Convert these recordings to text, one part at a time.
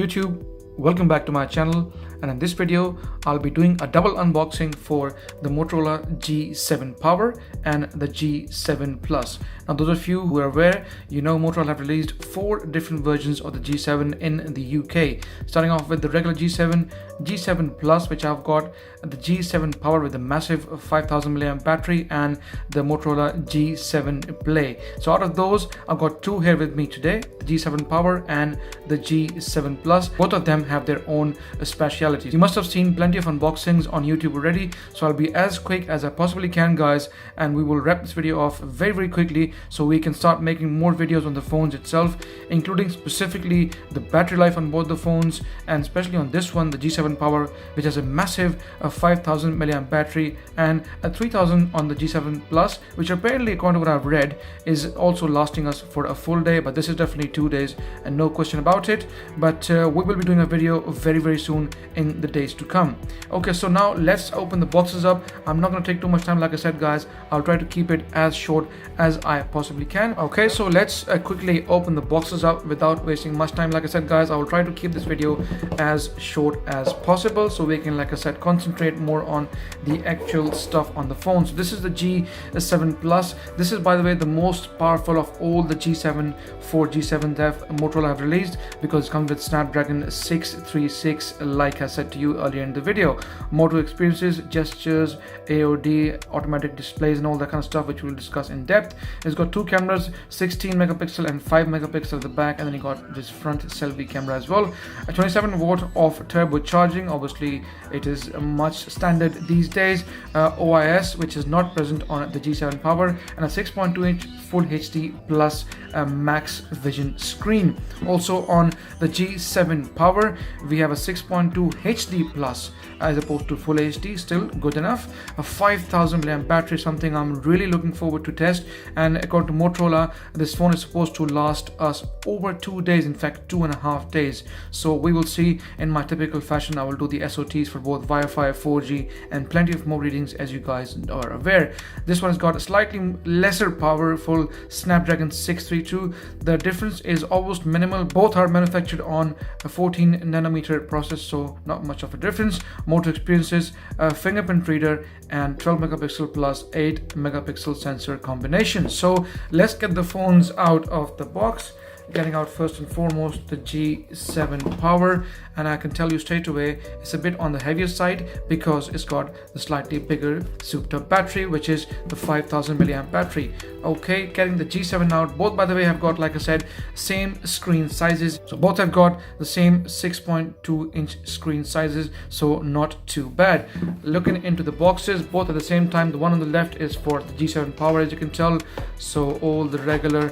YouTube, welcome back to my channel, and in this video I'll be doing a double unboxing for the Motorola G7 Power and the G7 Plus. Now those of you who are aware, you know Motorola have released 4 different versions of the G7 in the UK, starting off with the regular G7, G7 Plus, which I've got, the G7 Power with a massive 5000 mAh battery, and the Motorola G7 Play. So out of those, I've got 2 here with me today, the G7 Power and the G7 Plus. Both of them have their own specialities. You must have seen plenty of unboxings on YouTube already, so I'll be as quick as I possibly can, guys, and we will wrap this video off very quickly so we can start making more videos on the phones itself, including specifically the battery life on both the phones, and especially on this one, the G7 Power, which has a massive 5000 mAh battery, and a 3000 on the G7 Plus, which apparently, according to what I've read, is also lasting us for a full day, but this is definitely 2 days and no question about it. But we will be doing a video very soon in the days to come. Okay, so now let's open the boxes up. I'm not going to take too much time, like I said, guys. I'll try to keep it as short as I possibly can. Okay, so let's quickly open the boxes up without wasting much time. Like I said, guys, I will try to keep this video as short as possible so we can, like I said, concentrate more on the actual stuff on the phone. So this is the G7 Plus. This is, by the way, the most powerful of all the G7 G7 that Motorola have released, because it comes with Snapdragon 636, like I said to you earlier in the video. Moto experiences, gestures, AOD, automatic displays, and all that kind of stuff, which we'll discuss in depth. It's got 2 cameras, 16 megapixel and 5 megapixel at the back, and then you got this front selfie camera as well. A 27 watt of turbo charging. Obviously it is much standard these days. OIS, which is not present on the G7 Power, and a 6.2 inch Full HD Plus Max Vision screen. Also on the G7 Power, we have a 6.2 HD Plus as opposed to Full HD, still good enough. A 5000 mAh battery, something I'm really looking forward to test, and according to Motorola, this phone is supposed to last us over 2 days, in fact 2.5 days. So we will see. In my typical fashion, I will do the SOTs for both Wi-Fi, 4G, and plenty of more readings, as you guys are aware. This one has got a slightly lesser powerful Snapdragon 632. The difference is almost minimal. Both are manufactured on a 14 nanometer process, so not much of a difference. Moto experiences, a fingerprint reader, and 12 megapixel plus 8 megapixel sensor combination. So let's get the phones out of the box. Getting out first and foremost the G7 Power, and I can tell you straight away it's a bit on the heavier side because it's got the slightly bigger souped up battery, which is the 5000 mAh battery. Okay, getting the G7 out. Both, by the way, have got, like I said, same screen sizes, so both have got the same 6.2 inch screen sizes, so not too bad. Looking into the boxes, both at the same time, the one on the left is for the G7 Power, as you can tell, so all the regular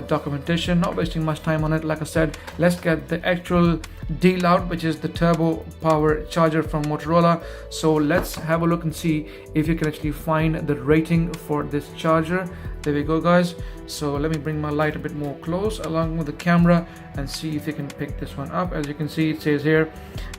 documentation, not wasting much time on it. Like I said, let's get the actual deal out, which is the turbo power charger from Motorola. So let's have a look and see if you can actually find the rating for this charger. There we go, guys. So let me bring my light a bit more close along with the camera and see if you can pick this one up. As you can see, it says here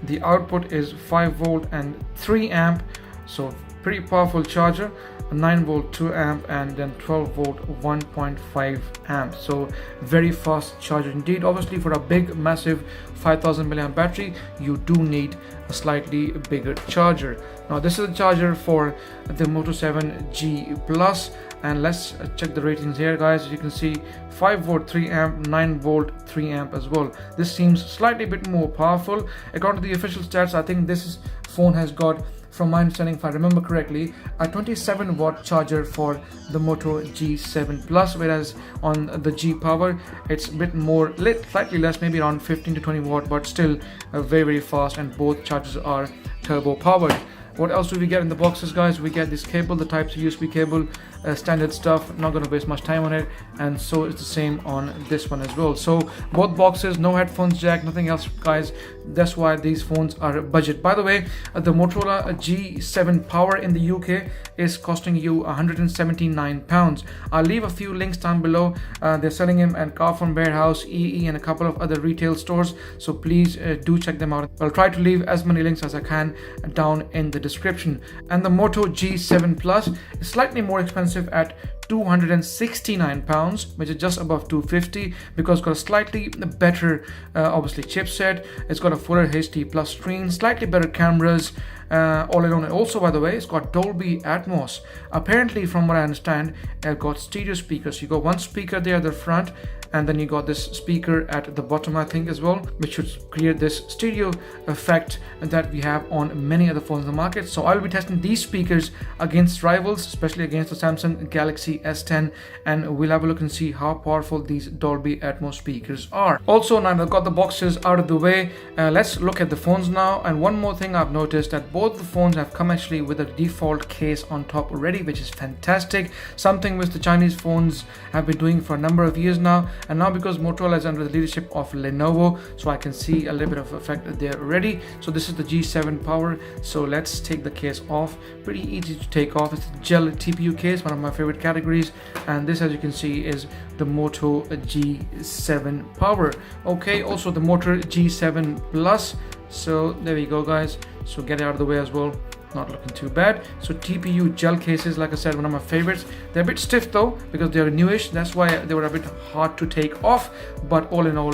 the output is 5 volt and 3 amp, so pretty powerful charger. 9 volt 2 amp and then 12 volt 1.5 amp, so very fast charger indeed. Obviously, for a big massive 5000 mAh battery, you do need a slightly bigger charger. Now this is the charger for the Moto 7 G Plus, and let's check the ratings here, guys. As you can see, 5 volt 3 amp, 9 volt 3 amp as well. This seems slightly bit more powerful. According to the official stats, I think this phone has got, from my understanding, if I remember correctly, a 27 watt charger for the Moto G7 Plus, whereas on the G Power it's a bit more, slightly less, maybe around 15 to 20 watt, but still very fast, and both chargers are turbo powered. What else do we get in the boxes, guys? We get this cable, the Type-C USB cable, standard stuff, not going to waste much time on it, and so it's the same on this one as well. So both boxes, no headphones jack, nothing else, guys. That's why these phones are a budget. By the way, the Motorola G7 Power in the UK is costing you £179. I'll leave a few links down below. They're selling him at Carphone Warehouse, EE, and a couple of other retail stores, so please do check them out. I'll try to leave as many links as I can down in the the description. And the Moto G7 Plus is slightly more expensive at £269, which is just above 250, because it's got a slightly better obviously chipset. It's got a fuller HD plus screen, slightly better cameras, all in all. And also, by the way, it's got Dolby Atmos. Apparently, from what I understand, it's got stereo speakers. You got one speaker there at the front, and then you got this speaker at the bottom, I think, as well, which should create this stereo effect that we have on many other phones in the market. So I'll be testing these speakers against rivals, especially against the Samsung Galaxy S10, and we'll have a look and see how powerful these Dolby Atmos speakers are. Also, now that I've got the boxes out of the way, let's look at the phones now. And one more thing I've noticed, that both the phones have come actually with a default case on top already, which is fantastic, something which the Chinese phones have been doing for a number of years now. And now, because Motorola is under the leadership of Lenovo, so I can see a little bit of effect there already. So this is the G7 Power. So let's take the case off. Pretty easy to take off. It's a gel TPU case, one of my favorite categories. And this, as you can see, is the Moto G7 Power. Okay, also the Moto G7 Plus. So there we go, guys. So get it out of the way as well. Not looking too bad. So TPU gel cases, like I said, one of my favorites. They're a bit stiff though, because they're newish. That's why they were a bit hard to take off, but all in all,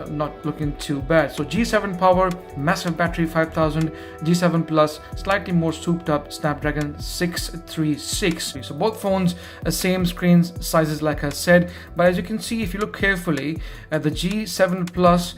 not looking too bad. So G7 Power, massive battery, 5000. G7 Plus, slightly more souped up Snapdragon 636. So both phones, same screens sizes, like I said. But as you can see, if you look carefully, the G7 Plus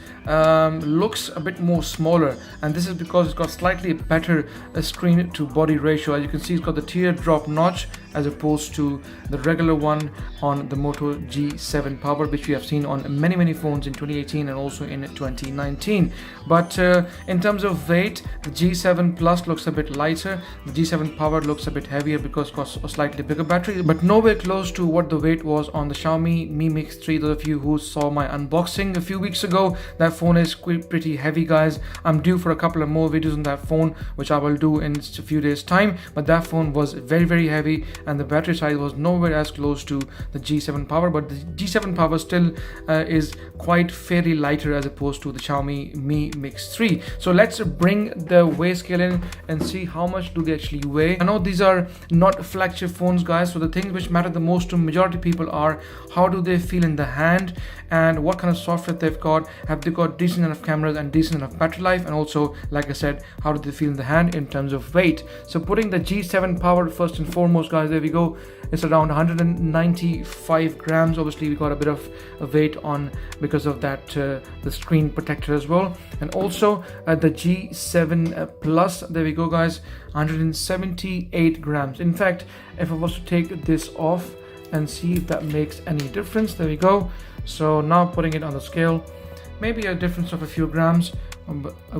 looks a bit more smaller, and this is because it's got slightly better screen to body ratio. As you can see, it's got the teardrop notch as opposed to the regular one on the Moto G7 Power, which we have seen on many phones in 2018 and also in 2019. But in terms of weight, the G7 Plus looks a bit lighter. The G7 Power looks a bit heavier because it's got a slightly bigger battery, but nowhere close to what the weight was on the Xiaomi Mi Mix 3. Those of you who saw my unboxing a few weeks ago, that phone is pretty heavy, guys. I'm due for a couple of more videos on that phone, which I will do in just a few days time. But that phone was very heavy, and the battery size was nowhere as close to the G7 Power. But the G7 Power still is quite fairly lighter as opposed to the Xiaomi Mi Mix 3. So let's bring the weigh scale in and see how much do they actually weigh. I know these are not flagship phones, guys, so the things which matter the most to majority people are how do they feel in the hand, and what kind of software they've got. Have they got decent enough cameras and decent enough battery life? And also, like I said, how do they feel in the hand in terms of weight? So putting the G7 Power first and foremost, guys, there we go. It's around 195 grams. Obviously, we got a bit of weight on because of that the screen protector as well. And also the G7 Plus, there we go, guys, 178 grams. In fact, if I was to take this off and see if that makes any difference, there we go. So now putting it on the scale, maybe a difference of a few grams.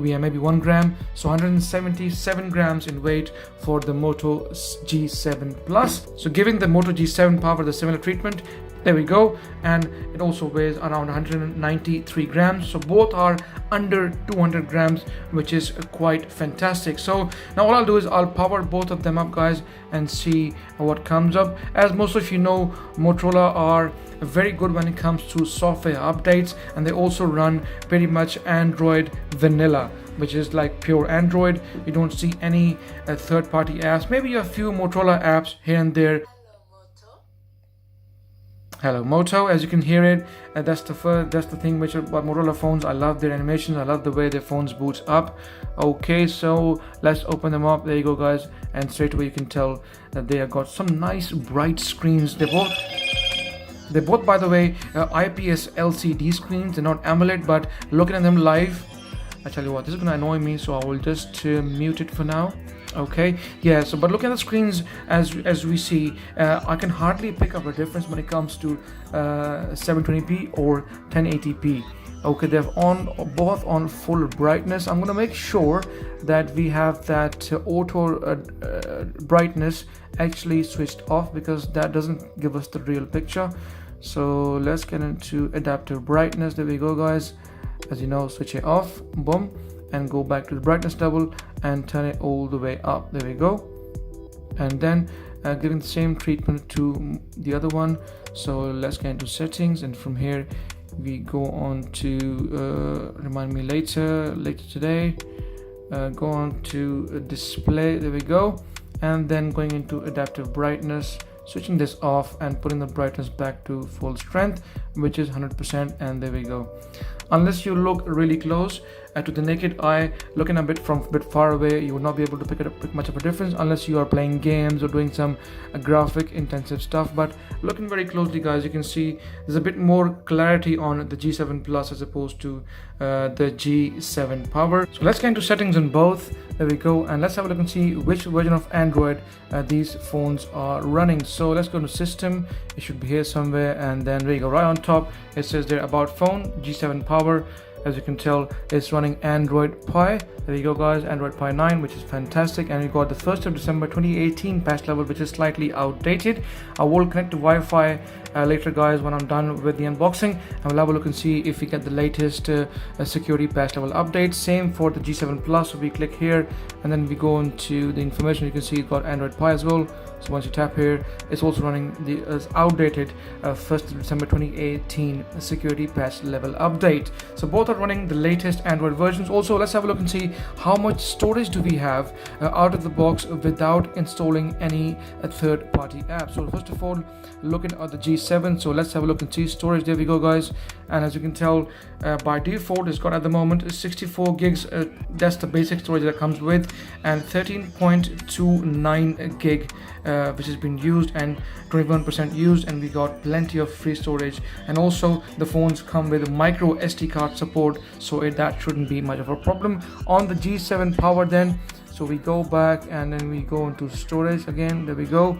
Yeah, maybe 1 gram. So 177 grams in weight for the Moto G7 Plus. So giving the Moto G7 Power the similar treatment, there we go. And it also weighs around 193 grams. So both are under 200 grams, which is quite fantastic. So now all I'll do is I'll power both of them up, guys, and see what comes up. As most of you know, Motorola are very good when it comes to software updates, and they also run pretty much Android vanilla, which is like pure Android. You don't see any third-party apps, maybe a few Motorola apps here and there. Hello Moto, as you can hear it, that's the thing which about Motorola phones. I love their animations. I love the way their phones boots up. Okay, so let's open them up. There you go, guys, and straight away you can tell that they have got some nice bright screens. They're both, by the way, IPS LCD screens. They're not AMOLED, but looking at them live, I tell you what, this is gonna annoy me, so I will just mute it for now. Okay, yeah, so but looking at the screens as we see, I can hardly pick up a difference when it comes to 720p or 1080p. Okay, they're both on full brightness. I'm gonna make sure that we have that auto brightness actually switched off, because that doesn't give us the real picture. So let's get into adaptive brightness. There we go, guys. As you know, switch it off, boom, and go back to the brightness level and turn it all the way up. There we go. And then giving the same treatment to the other one. So let's get into settings, and from here we go on to remind me later today. go on to display, there we go, and then going into adaptive brightness, switching this off and putting the brightness back to full strength, which is 100%, and there we go. Unless you look really close to the naked eye, looking a bit far away, you will not be able to pick much of a difference unless you are playing games or doing some graphic intensive stuff. But looking very closely, guys, you can see there's a bit more clarity on the G7 Plus as opposed to the G7 Power. So let's get into settings on both. There we go, and let's have a look and see which version of Android these phones are running. So let's go to system, it should be here somewhere, and then there you go, right on top it says there about phone G7 Power. As you can tell, it's running Android Pie. There you go, guys, Android Pie 9, which is fantastic. And we got the 1st of December 2018 patch level, which is slightly outdated. I will connect to Wi-Fi later, guys, when I'm done with the unboxing, and we'll have a look and see if we get the latest security patch level update. Same for the G7 Plus. So we click here and then we go into the information. You can see it's got Android Pie as well. So once you tap here, it's also running the outdated 1st of December 2018 security patch level update. So both are running the latest Android versions. Also, let's have a look and see how much storage do we have out of the box without installing any third-party app. So first of all, looking at the G7, so let's have a look and see storage. There we go, guys, and as you can tell, by default it's got at the moment 64 gigs. That's the basic storage that comes with, and 13.29 gig which has been used and 21% used, and we got plenty of free storage. And also the phones come with micro SD card support, so that shouldn't be much of a problem. On the G7 Power then, so we go back and then we go into storage again, there we go,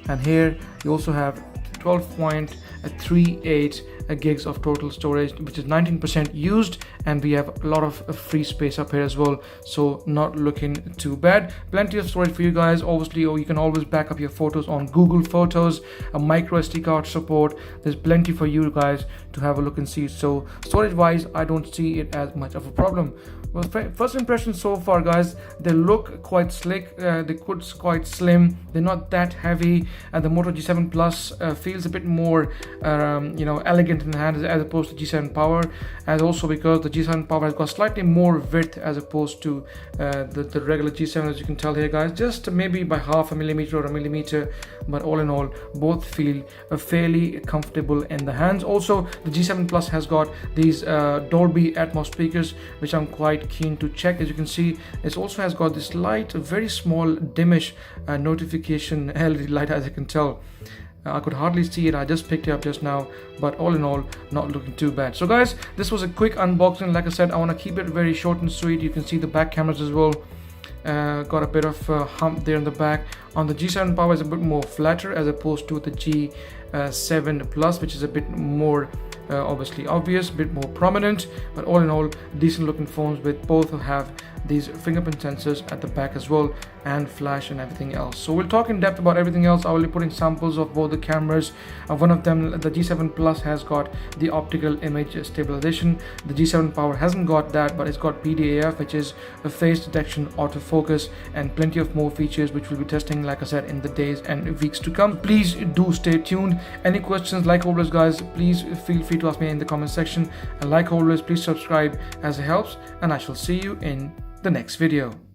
and here you also have 12.38 gigs of total storage, which is 19% used, and we have a lot of free space up here as well, so not looking too bad. Plenty of storage for you guys, obviously, or you can always back up your photos on Google Photos, a micro SD card support. There's plenty for you guys to have a look and see. So storage wise, I don't see it as much of a problem. Well, first impressions so far, guys, they look quite slick, they could quite slim, they're not that heavy, and the Moto G7 Plus feels a bit more elegant in the hand as opposed to G7 Power, and also because the G7 Power has got slightly more width as opposed to the regular G7, as you can tell here, guys, just maybe by half a millimeter or a millimeter, but all in all both feel fairly comfortable in the hands. Also, the G7 Plus has got these Dolby Atmos speakers, which I'm quite keen to check. As you can see, it also has got this light, very small dimish notification LED light, as you can tell. I could hardly see it, I just picked it up just now, but all in all, not looking too bad. So guys, this was a quick unboxing. Like I said, I want to keep it very short and sweet. You can see the back cameras as well. Got a bit of hump there in the back. On the G7 Power is a bit more flatter as opposed to the G7 Plus, which is a bit more obviously obvious, a bit more prominent, but all in all, decent looking phones with both have these fingerprint sensors at the back as well, and flash and everything else. So we'll talk in depth about everything else. I will be putting samples of both the cameras. One of them, the G7 Plus, has got the optical image stabilization. The G7 Power hasn't got that, but it's got PDAF, which is a face detection, autofocus, and plenty of more features which we'll be testing, like I said, in the days and weeks to come. Please do stay tuned. Any questions, like always, guys, please feel free to ask me in the comment section, and like always, please subscribe as it helps, and I shall see you in the next video.